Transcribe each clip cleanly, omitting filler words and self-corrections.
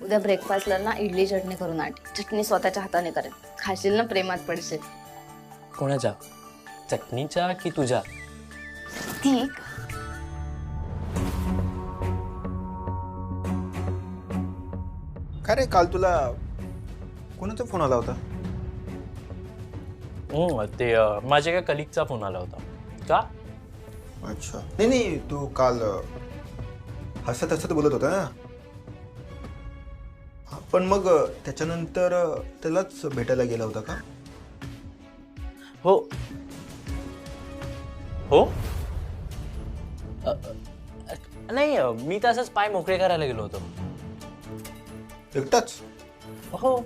उद्या ब्रेकफास्टला ना इडली चटणी करून आण. चटणी स्वतःच्या हाताने करेन. खाशील ना प्रेमात पडशील. कोणाच्या? चटणीच्या की तुझ्या? ठीक. काय रे काल तुला कोणाचा फोन आला होता? ते माझ्या एका कलिगचा फोन आला होता. का? अच्छा. नाही नाही, तू काल हसत हसत बोलत होता ना. पण मग त्याच्यानंतर त्यालाच भेटायला गेला होता का? हो हो. नाही, मी तर असंच पाय मोकळे करायला गेलो होतो. एकटाच? हो.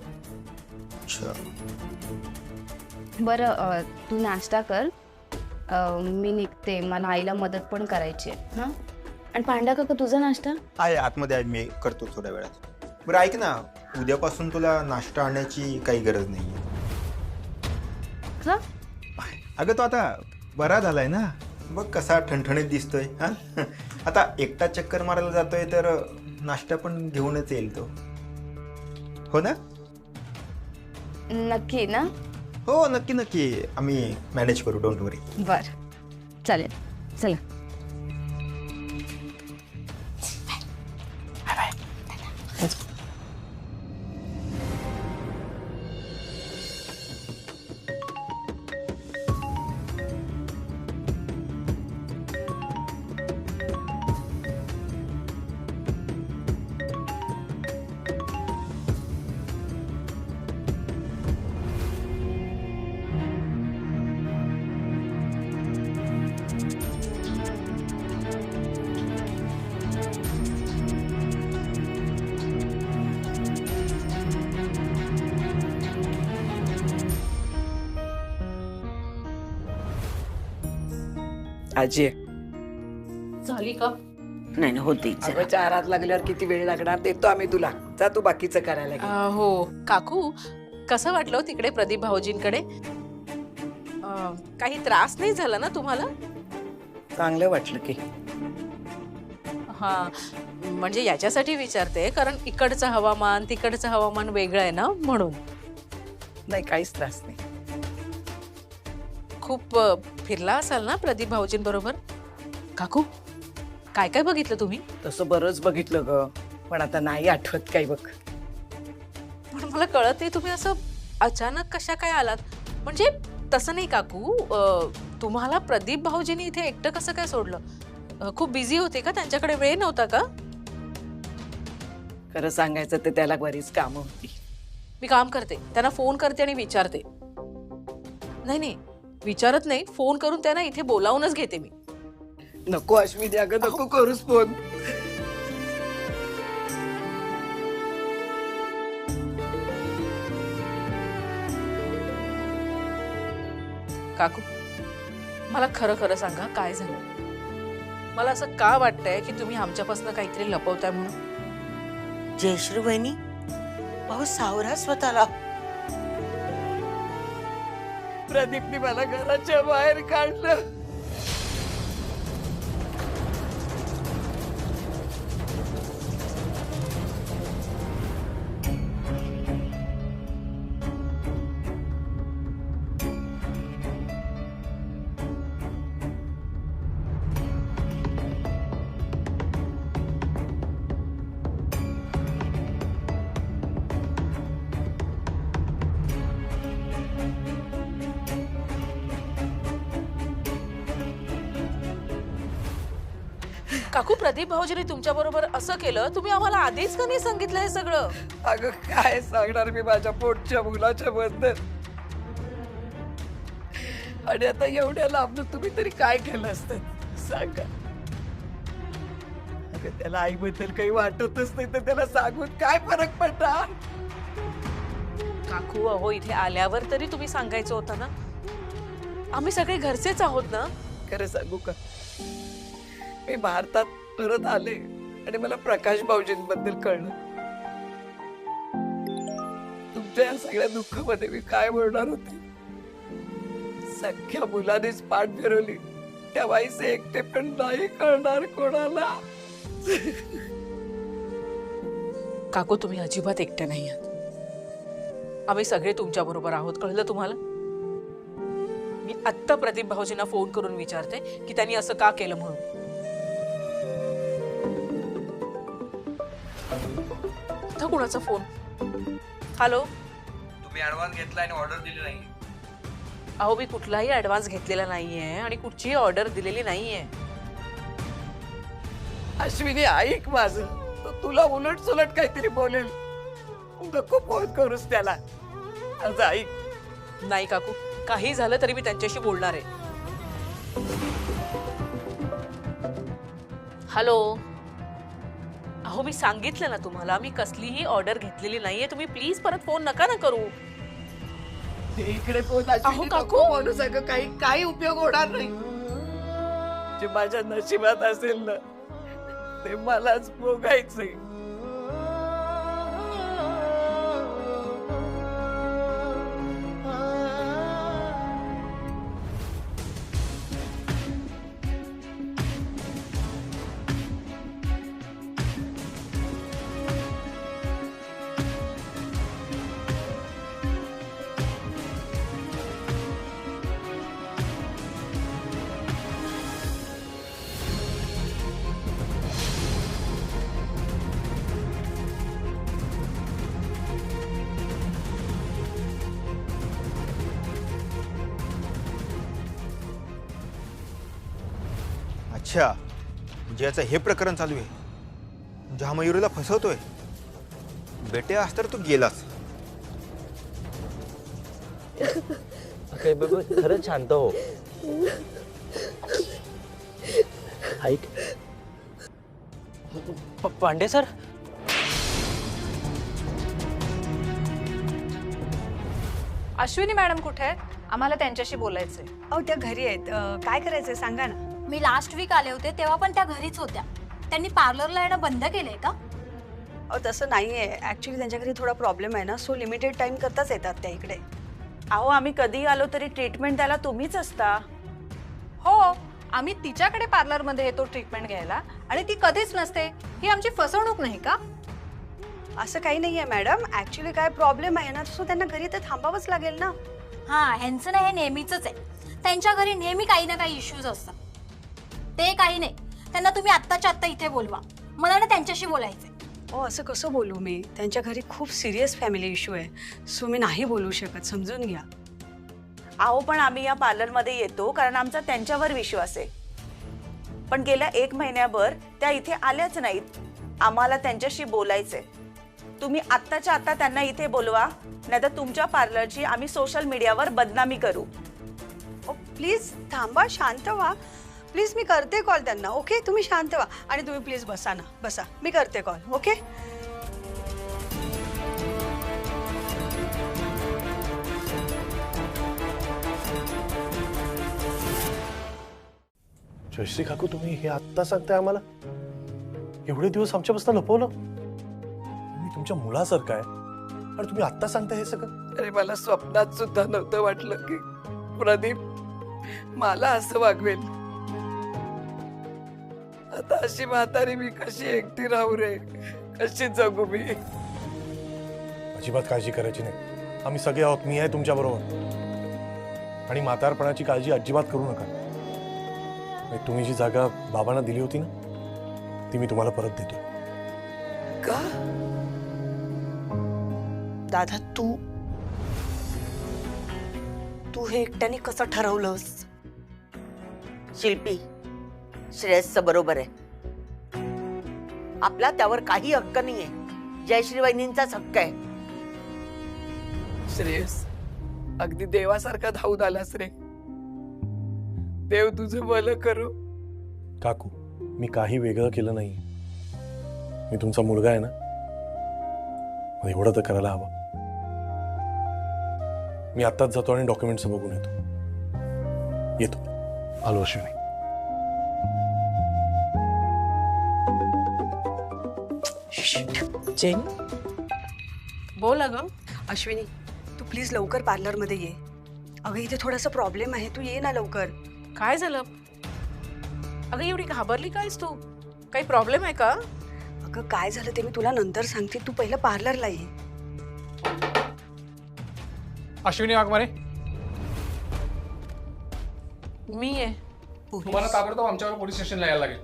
अच्छा. बरं तू नाश्ता कर. मी निघते. मला आईला मदत पण करायची आहे. हां. आणि पांडा काका तुझा नाश्ता? आहे आतमध्ये आहे, मी करतो थोड्या वेळात. बरं ऐक ना, उद्यापासून तुला नाश्ता आणण्याची काही गरज नाही. का? अगं तो आता बरा झालाय ना. बघ कसा ठणठणीत दिसतोय. हा आता एकटा चक्कर मारायला जातोय तर नाश्ता पण घेऊनच येईल तो. हो ना? नक्की ना? हो नक्की नक्की, आम्ही मॅनेज करू, डोंट वरी. बर चालेल. चला. आजी झाली का? नाही ना होती. अगं 4 हात लागल्यावर किती वेळ लागणार, देतो आम्ही तुला. जा तू बाकीचं करायला घे. हो काकू, कसं वाटलं तिकडे प्रदीप भाऊजींकडे? काही त्रास नाही झाला ना तुम्हाला? चांगलं वाटलं की. हा म्हणजे याच्यासाठी विचारते कारण इकडचं हवामान तिकडचं हवामान वेगळं आहे ना, म्हणून. नाही काहीच त्रास नाही. खूप फिरला असाल ना प्रदीप भाऊजींबरोबर? काकू काय काय बघितलं तुम्ही? तसं बरंच बघितलं ग, पण आता नाही आठवत काही बघ. पण मला कळत नाही तुम्ही असं अचानक कशा काय आलात. म्हणजे तसं नाही काकू, तुम्हाला प्रदीप भाऊजींनी इथे एकटं कसं काय सोडलं? खूप बिझी होते का? त्यांच्याकडे वेळ नव्हता का? खरं सांगायचं तर त्याला बरीच कामं होती. मी काम करते, त्यांना फोन करते आणि विचारते. नाही नाही विचारत नाही, फोन करून त्यांना इथे बोलावूनच घेते मी. नको अश्विनी, अगं नको करूस फोन. काकू मला खरं खरं सांगा काय झालं? मला असं का वाटतंय की तुम्ही आमच्यापासून काहीतरी लपवताय म्हणून? जयश्री वहिनी, भाऊ सावरा स्वतःला. प्रदीपने मला घराच्या बाहेर काढलं. काकू प्रदीप भाऊजीने तुमच्या बरोबर असं केलं, तुम्ही आम्हाला आधीच का नाही सांगितलं हे सगळं? अगं काय सांगणार मी माझ्या पोटच्या मुलाच्या बद्दल. आणि आता एवढ्या लांबून तुम्ही तरी काय केलं असतं सांगा. अगं त्याला आईबद्दल काही वाटतच नाही तर त्याला सांगून काय फरक पडणार? काकू अहो इथे आल्यावर तरी तुम्ही सांगायचं होतं ना. आम्ही सगळे घरचेच आहोत ना. खरं सांगू का, मी भारतात परत आले आणि मला प्रकाश भाऊजींबद्दल कळलं. तुमच्या या सगळ्या दुःखामध्ये मी काय बोलणार होते. सख्या मुलानेच पाठ फिरवली, त्या बाईचे एकटे पण नाही कळणार कोणाला. काकू तुम्ही अजिबात एकट्या नाही आहात. आम्ही सगळे तुमच्या बरोबर आहोत, कळलं तुम्हाला? मी आत्ता प्रदीप भाऊजींना फोन करून विचारते की त्यांनी असं का केलं म्हणून. आता कुणाचा फोन? हॅलो. तुम्ही ऍडव्हान्स घेतला आणि ऑर्डर दिली नाही. अहो मी कुठलाही ऍडव्हान्स घेतलेला नाहीये आणि कुठचीही ऑर्डर दिलेली नाहीये. अश्विनी ऐक माझं, तो तुला उलट सुलट काहीतरी बोलेल. नको फोन करूस त्याला. असं ऐक. नाही काकू, काही झालं तरी मी त्यांच्याशी बोलणार आहे. हॅलो. अहो मी सांगितलं ना तुम्हाला, मी कसलीही ऑर्डर घेतलेली नाहीये. तुम्ही प्लीज परत फोन नका ना करू. इकडे फोन अहो, अश्विनी काकू. नको बोलू सगळं. काही उपयोग होणार नाही. जे माझ्या नशिबात असेल ना ते मलाच भोगायचंय. अच्छा, म्हणजे याचं हे प्रकरण चालू आहे. म्हणजे हा मयुरीला फसवतोय. बेटे आज तर तू गेलास. काय बाबा, खरंच शांत हो. ऐक पांडे सर. अश्विनी मॅडम कुठे आहेत? आम्हाला त्यांच्याशी बोलायचंय. अहो त्या घरी आहेत. काय करायचंय सांगा ना. मी लास्ट वीक आले होते तेव्हा पण त्या घरीच होत्या. त्यांनी पार्लरला येणं बंद केलंय का? अहो तसं नाहीये. ऍक्च्युली त्यांच्या घरी थोडा प्रॉब्लेम आहे ना, सो लिमिटेड टाइम करताच येतात त्या इकडे. अहो आम्ही कधी आलो तरी ट्रीटमेंट द्यायला तुम्हीच असता. हो, आम्ही तिच्याकडे पार्लरमध्ये येतो ट्रीटमेंट घ्यायला आणि ती कधीच नसते. ही आमची फसवणूक नाही का? असं काही नाहीये मॅडम. ऍक्च्युली काय प्रॉब्लेम आहे ना, सो त्यांना घरी तर थांबावंच लागेल ना. हा, ह्यांचं ना हे नेहमीच आहे. त्यांच्या घरी नेहमी काही ना काही इश्यूज असतात. ते काही नाही, त्यांना तुम्ही आत्ताच्या आत्ता इथे बोलवा. मला ना त्यांच्याशी बोलायचंय. हो असं कसं बोलू मी? त्यांच्या घरी खूप सिरियस फॅमिली इश्यू आहे, सो मी नाही बोलू शकत. समजून घ्या. अहो पण आम्ही या पार्लरमध्ये येतो कारण आमचा त्यांच्यावर विश्वास आहे. पण गेल्या 1 महिन्याभर त्या इथे आल्याच नाहीत. आम्हाला त्यांच्याशी बोलायचंय. तुम्ही आत्ताच्या आत्ता त्यांना इथे बोलवा, नाहीतर तुमच्या पार्लरची आम्ही सोशल मीडियावर बदनामी करू. ओ प्लीज थांबा, शांत व्हा. प्लीज मी करते कॉल त्यांना. ओके, तुम्ही शांत व्हा आणि तुम्ही प्लीज बसा ना, बसा. मी करते कॉल. ओके. जयश्री काकू, तुम्ही हे आत्ता सांगताय आम्हाला? एवढे दिवस आमच्यापासून लपवलं? मी तुमच्या मुलासारखं आहे आणि तुम्ही आत्ता सांगताय हे सगळं? अरे मला स्वप्नात सुद्धा नव्हतं वाटलं की प्रदीप मला असं वागवेल. आता अशी म्हातारी मी कशी एकटी राहू रे? कशी जगू मी? अजिबात काळजी करायची नाही. आम्ही सगळे आहोत. मी आहे तुमच्या बरोबर. आणि म्हातारपणाची काळजी अजिबात करू नका. तुम्ही जी जागा बाबांना दिली होती ना, ती मी तुम्हाला परत देतो. का? दादा तू हे एकट्याने कसं ठरवलंस? शिल्पी, श्रेयसचं बरोबर आहे. आपला त्यावर काही हक्क नाहीये. जयश्री वहिनींचाच हक्क आहे. श्रेयस अगदी देवासारखा धावून आलास रे. देव तुझं भलं करू. काकू, मी काही वेगळं केलं नाही. मी तुमचा मुलगा आहे ना, मला एवढं तर करायला हवं. मी आत्ताच जातो आणि डॉक्युमेंट्स बघून येतो. आलो अश्विनी. जेन बोल. अगं अश्विनी, तू प्लीज लवकर पार्लरमध्ये ये. अगं इथे थोडासा प्रॉब्लेम आहे, तू ये ना लवकर. काय झालं? अगं एवढी घाबरली कायस तू? काही प्रॉब्लेम आहे का? अगं अगं काय झालं ते मी तुला नंतर सांगते, तू पहिलं पार्लरला ये. अश्विनी वाघमारे, मी आहे. तुम्हाला ताबडतोब आमच्यावर पोलीस स्टेशनला यायला लागेल.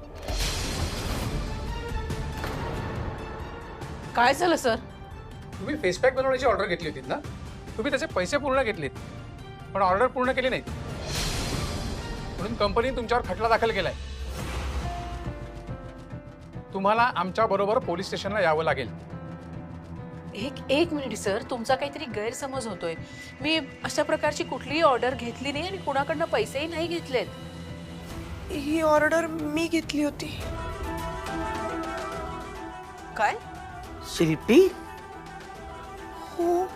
काय झालं सर? तुम्ही फेस पॅक बनवण्याची ऑर्डर घेतली होती ना? तुम्ही त्याचे पैसे पूर्ण घेतलेत पण ऑर्डर पूर्ण केली नाहीत, म्हणून कंपनीने तुमच्यावर खटला दाखल केलाय. तुम्हाला आमच्या बरोबर पोलीस स्टेशनला यावं लागेल. एक मिनिट सर, तुमचा काहीतरी गैरसमज होतोय. मी अशा प्रकारची कुठलीही ऑर्डर घेतली नाही आणि कुणाकडनं पैसेही नाही घेतलेत. ही ऑर्डर मी घेतली होती. काय? शिल्पी? हो,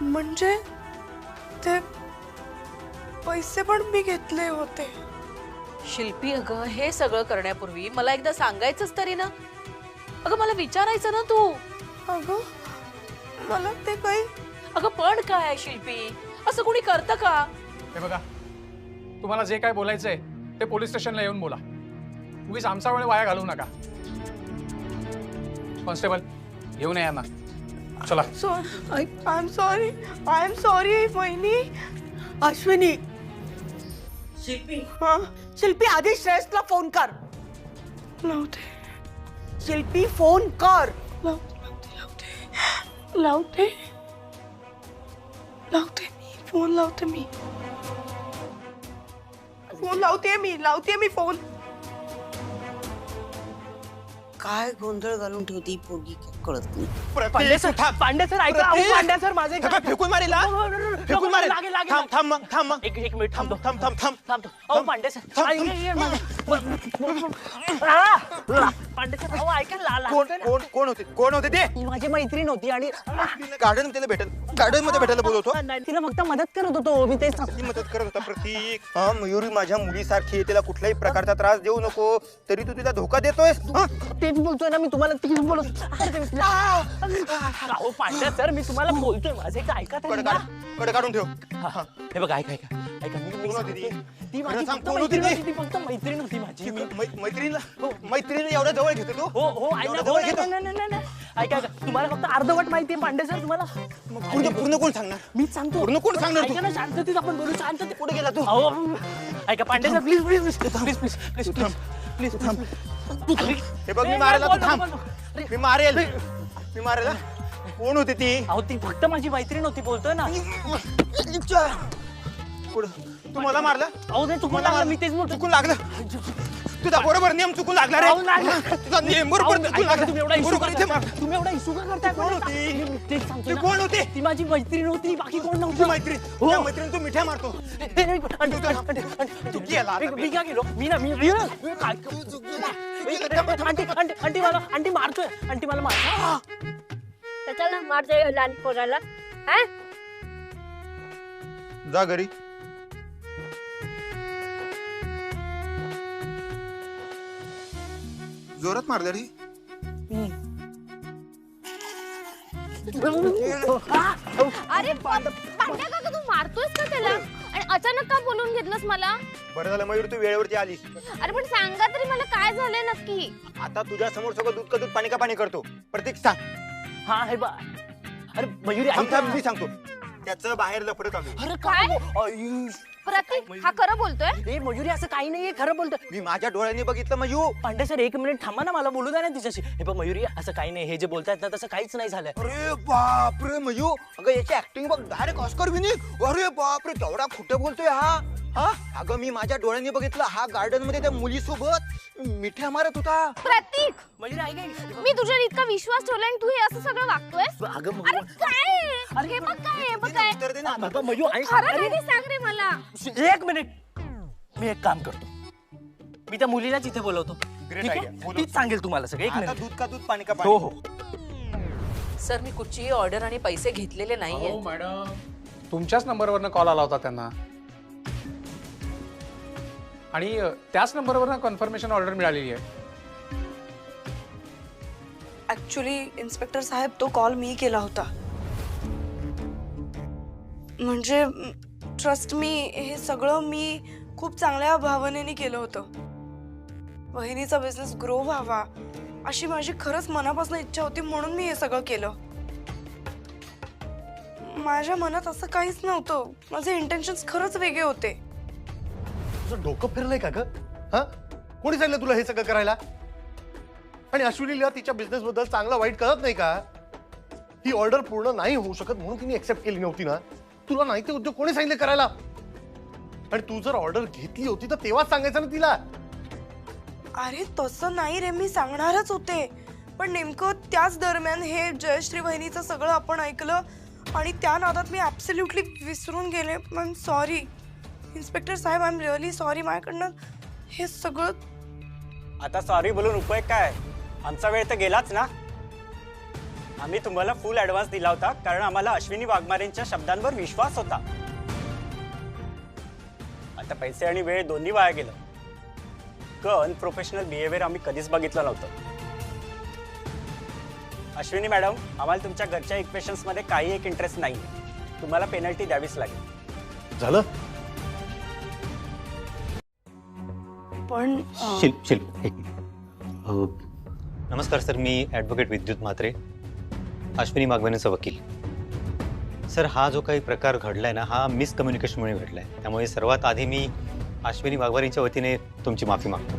म्हणजे ते पैसे पण मी घेतले होते. शिल्पी, अगं हे सगळं करण्यापूर्वी मला एकदा सांगायचंच तरी ना. अगं मला विचारायचं ना तू. अगं मला ते काही. अगं पण काय शिल्पी, असं कोणी करतं का? हे बघा, तुम्हाला जे काय बोलायचंय ते पोलीस स्टेशनला येऊन बोला. उगीच आमचा वेळ वाया घालवू नका. कॉन्स्टेबल, घेऊन या ना. चला. आय एम सॉरी वहिनी. अश्विनी. शिल्पी. हाँ शिल्पी, आधी श्रेष्ठला फोन कर. लावते. शिल्पी फोन कर. लावते मी फोन. लावते मी फोन. काय गोंधळ घालून ठेवती पोरगी कळत नाही. पांडे सर ऐका. अहो, पांडे सर माझे फेकून मारेल हा? फेकून मारेल. थांब मग. एक मिनिट थांब. अहो पांडे सर, पांडे सर, अहो ऐका. कोण होते ते? माझी मैत्रीण होती आणि गार्डन मध्ये भेटायला बोलवतो. तिला फक्त मदत करत होतो मी. तेच मदत करत होता प्रतीक. हा, मयुरी माझ्या मुलीसारखी, तिला कुठल्याही प्रकारचा त्रास देऊ नको, तरी तू तिला धोका देतोयस. तेच बोलतोय ना मी तुम्हाला. तेच बोलत. अहो पांड्या सर, मी तुम्हाला बोलतोय, माझे काय ऐका. कडे काढून ठेव. हे बघा, ऐका. ती माझी फक्त मैत्रीण होती माझी. मैत्रिणी एवढ्या जवळ घेतो तू? हो नाही. ऐका, तुम्हाला फक्त अर्धवट माहिती आहे पांडे सर. तुम्हाला पूर्ण कोण सांगणार? मीच सांगतो. पूर्ण कोण सांगणार? ऐका ना, शांततेत आपण बोलू. शांततेत. कुठे गेला तू? ऐका पांडे सर, प्लीज थांब. हे बघ, मी मारेल. थांब. मी मारेल. कोण होती ती? अहो ती फक्त माझी मैत्रीण होती, बोलतोय ना. तू मला मारलं? अहो नाही, चुकून लागलं. मी तेच बोलतो. चुकून लागलं. तुझा बरोबर नियम चुकून लागला रे. तुझा नियम बरोबर चुकून लागला. तुम्ही एवढा इशू का करताय? कोण होती? तेच सांगतो. कोण होती? ती माझी मैत्रीण होती, बाकी कोण नव्हती. मैत्रीण? तू मिठ्या मारतो. तू गेला. मी काय गेलो? आंटी मारतोय. आंटी मला मार. त्याच्याला मारतोय लहान पोराला. जा घरी. जोरात मारलं रे. अरे पांड्या काका, तू मारतोयस का त्याला? आणि अचानक का बोलून घेतलंस मला? बरं झालं मयूर, तू वेळेवरती आलीस. अरे पण सांगा तरी मला, काय झालंय नक्की? आता तुझ्या समोर सगळं दूध का दूध, पाणी का पाणी करतो. प्रतीक सांग. हा हे बा. अरे मयुरी, मी सांगतो. त्याचं बाहेर लफडं चालू आहे. अरे काय? प्रतीक, हा खरं बोलतोय? ए मयुरी, असं काही नाहीये, खरं बोलतोय. मी माझ्या डोळ्यांनी बघितलं मयू. पांडे सर, एक मिनिट थांबा ना, मला बोलू द्या ना तिच्याशी. हे बघ मयुरी, असं काही नाही. हे जे बोलतायत ना, तसं काहीच नाही झालंय. अरे बापरे मयू, अगं याची ऍक्टिंग बघ, डायरेक्ट ऑस्कर विनिंग. अरे बापरे, केवढा खोटं बोलतोय हा. अगं मी माझ्या डोळ्यांनी बघितलं, हा गार्डन मध्ये त्या मुलीसोबत मिठ्या मारत होता. प्रतीक, मयुरी ऐक. मी तुझ्यावर इतका विश्वास ठेवला आणि तू हे असं सगळं वागतोयस? अगं अरे काय? हे बघ काय? उत्तर दे ना. मयू ऐक. खरं नाही सांग रे मला. एक मिनिट, मी एक काम करतो. मी त्या मुलीलाच इथे बोलवतो. ठीक आहे? तीच सांगेल तुम्हाला सगळं. एक आता मिनिट. दूध का दूध, पाणी का पाणी. हो. सर, मी कुठचीही ऑर्डर आणि पैसे घेतलेले नाहीये. हो मॅडम, तुमच्याच नंबरवरनं कॉल आला होता त्यांना आणि त्याच नंबरवरनं कन्फर्मेशन ऑर्डर मिळालेली आहे. ऍक्च्युली इन्स्पेक्टर साहेब, तो कॉल मी केला होता. म्हणजे ट्रस्ट मी, हे सगळं मी खूप चांगल्या भावनेने केलं होतं. वहिनीचा बिझनेस ग्रो व्हावा अशी माझी खरंच मनापासून इच्छा होती म्हणून मी हे सगळं केलं. माझ्या मनात असं काहीच नव्हतं. माझे इंटेन्शन्स खरंच वेगळे होते. तुझं डोकं फिरलंय का ग? हा, कोणी सांगितलं तुला हे सगळं करायला? आणि अश्विनीला तिच्या बिझनेस बद्दल चांगला वाईट कळत नाही का? ही ऑर्डर पूर्ण नाही होऊ शकत म्हणून तिने एक्सेप्ट केली नव्हती ना? तुला नाही ते उद्योग कोणी सांगितले करायला? आणि तू जर ऑर्डर घेतली होती तर तेव्हाच सांगायचं ना तिला. अरे तसं नाही रे, मी सांगणारच होते, पण नेमकं त्याच दरम्यान हे जयश्री वहिनीचं सगळं आपण ऐकलं आणि त्या नादात मी ऍब्सोल्युटली विसरून गेले. आय एम सॉरी इन्स्पेक्टर साहेब, आय एम रिअली सॉरी. माझ्याकडनं हे सगळं. आता सॉरी बोलून उपयोग काय? आमचा वेळ तर गेलाच ना. आम्ही तुम्हाला फुल ऍडव्हान्स दिला होता कारण आम्हाला अश्विनी वाघमारेंच्या शब्दांवर विश्वास होता. आता पैसे आणि वेळ दोन्ही वाया गेलं. अनप्रोफेशनल बिहेवियर आम्ही कधीच बघितलं नव्हतं. अश्विनी मॅडम, आम्हाला तुमच्या घरच्या इक्वेशन्स मध्ये काही एक इंटरेस्ट नाही. तुम्हाला पेनल्टी द्यावीच लागेल. झालं? पण नमस्कार सर, मी ॲडव्होकेट विद्युत म्हात्रे, अश्विनी वाघमारेंचा वकील. सर, हा जो काही प्रकार घडलाय ना, हा मिसकम्युनिकेशनमुळे घडलाय. त्यामुळे सर्वात आधी मी अश्विनी वाघमारेंच्या वतीने तुमची माफी मागतो.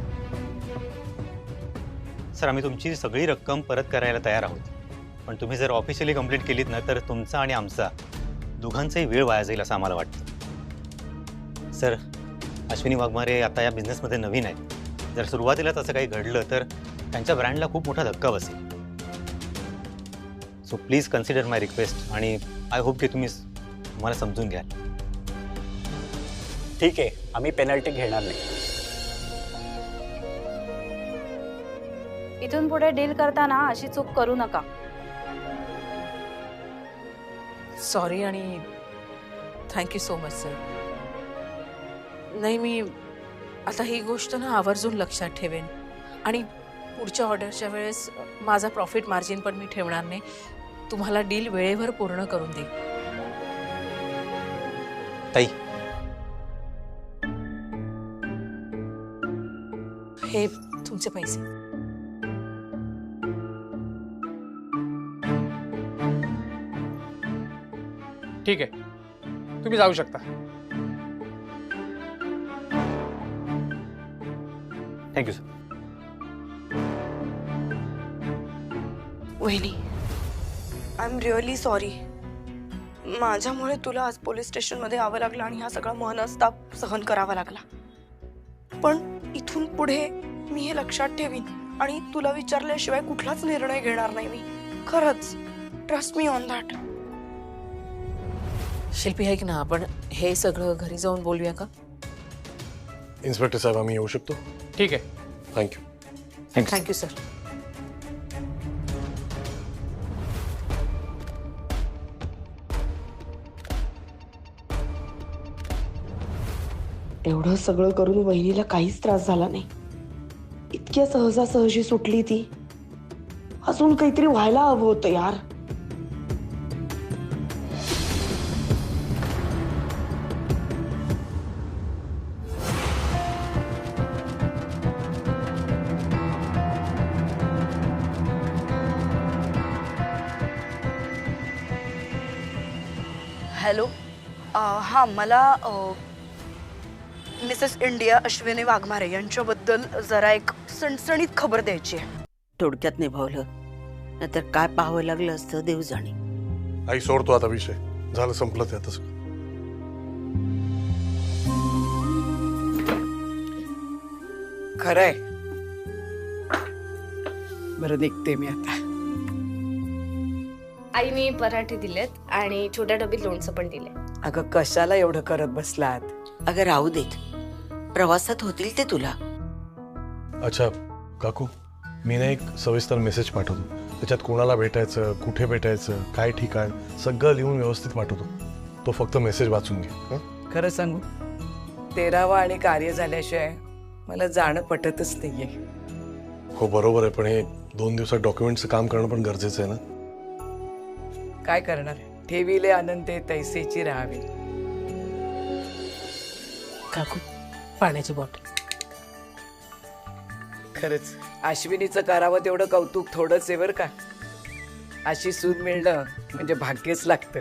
सर, आम्ही तुमची सगळी रक्कम परत करायला तयार आहोत, पण तुम्ही जर ऑफिशियली कंप्लेंट केलीत ना तर तुमचा आणि आमचा दोघांचाही वेळ वाया जाईल असं आम्हाला वाटतं. सर, अश्विनी वाघमारे आता या बिझनेसमध्ये नवीन आहेत. जर सुरुवातीलाच असं काही घडलं तर त्यांच्या ब्रँडला खूप मोठा धक्का बसेल. So please consider my request आणि आय होप की तुम्ही मला समजून घ्याल. ठीक आहे, आम्ही पेनल्टी घेणार नाही. इथून पुढे डील करताना अशी चूक करू नका. सॉरी आणि थँक्यू सो मच सर. नाही, मी आता ही गोष्ट ना आवर्जून लक्षात ठेवेन आणि पुढच्या ऑर्डरच्या वेळेस माझा प्रॉफिट मार्जिन पण मी ठेवणार नाही. तुम्हाला डील वेळेवर पूर्ण करून देईन. ताई, हे तुमचे पैसे. ठीक आहे, तुम्ही जाऊ शकता. Thank you sir. वहिनी, आय एम रिअली सॉरी. माझ्यामुळे तुला आज पोलीस स्टेशनमध्ये यावं लागलं आणि हा सगळा मनस्ताप सहन करावा लागला. पण इथून पुढे मी हे लक्षात ठेवीन आणि तुला विचारल्याशिवाय कुठलाच निर्णय घेणार नाही मी. खरंच, ट्रस्ट मी ऑन दॅट. शिल्पी, ऐक ना, आपण हे सगळं घरी जाऊन बोलूया का? इन्स्पेक्टर साहेब, आम्ही येऊ शकतो? ठीक आहे. थँक्यू. Thank you sir. एवढं सगळं करून वहिनीला काहीच त्रास झाला नाही. इतक्या सहजासहजी सुटली ती. अजून काहीतरी व्हायला हवं होतं यार. हॅलो, हां, मला मिसेस इंडिया अश्विनी वाघमारे यांच्याबद्दल जरा एक सणसणीत खबर द्यायची आहे. थोडक्यात निभावलं, नाहीतर काय पाहावं लागलं असतं देव जाणे. आई, सोडतो आता विषय. झालं, संपलं ते आता. खरंय. बरं, निघते मी आता. आई, मी पराठे दिलेत आणि छोट्या डबीत लोणचं पण दिले. अगं, कशाला एवढं करत बसलात? अगं, राहू देत. प्रवासात होतील ते तुला. अच्छा काकू, मी ना एक सविस्तर मेसेज पाठवतो. त्याच्यात कोणाला भेटायचं, कुठे भेटायचं, काय ठिकाण, सगळं लिहून व्यवस्थित पाठवतो. तो फक्त मेसेज वाचून घे. खरं सांगू, 13वा आणि कार्य झाल्याशिवाय मला जाणं पटतच नाहीये. हो बरोबर आहे, पण हे 2 दिवसात डॉक्युमेंटचं काम करणं पण गरजेचं आहे ना. काय करणार, ठेविले अनंते तैसेची राहावी. काकू, पाण्याची बॉटल. खरंच अश्विनीचं करावं तेवढं कौतुक थोडंच आहे बरं का. अशी सून मिळणं म्हणजे भाग्यच लागतं.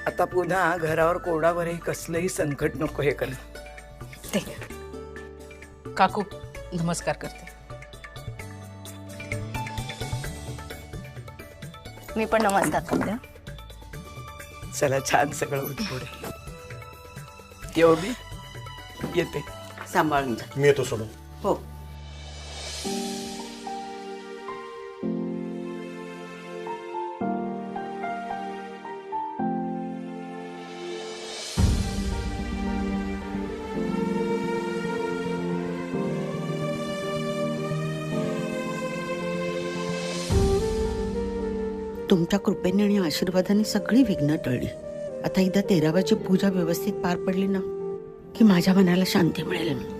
आता पुन्हा घरावर कोणावरही कसलंही संकट नको हे करणं. काकू नमस्कार करते. मी पण नमस्कार करते. चला छान सगळं होत पुढे. येऊ मी येते. सांभाळून जा. मी येतो सोडून. हो. तुमच्या कृपेने आणि आशीर्वादाने सगळी विघ्न टळली. आता एकदा 13वाची पूजा व्यवस्थित पार पडली ना की माझ्या मनाला शांती मिळेल.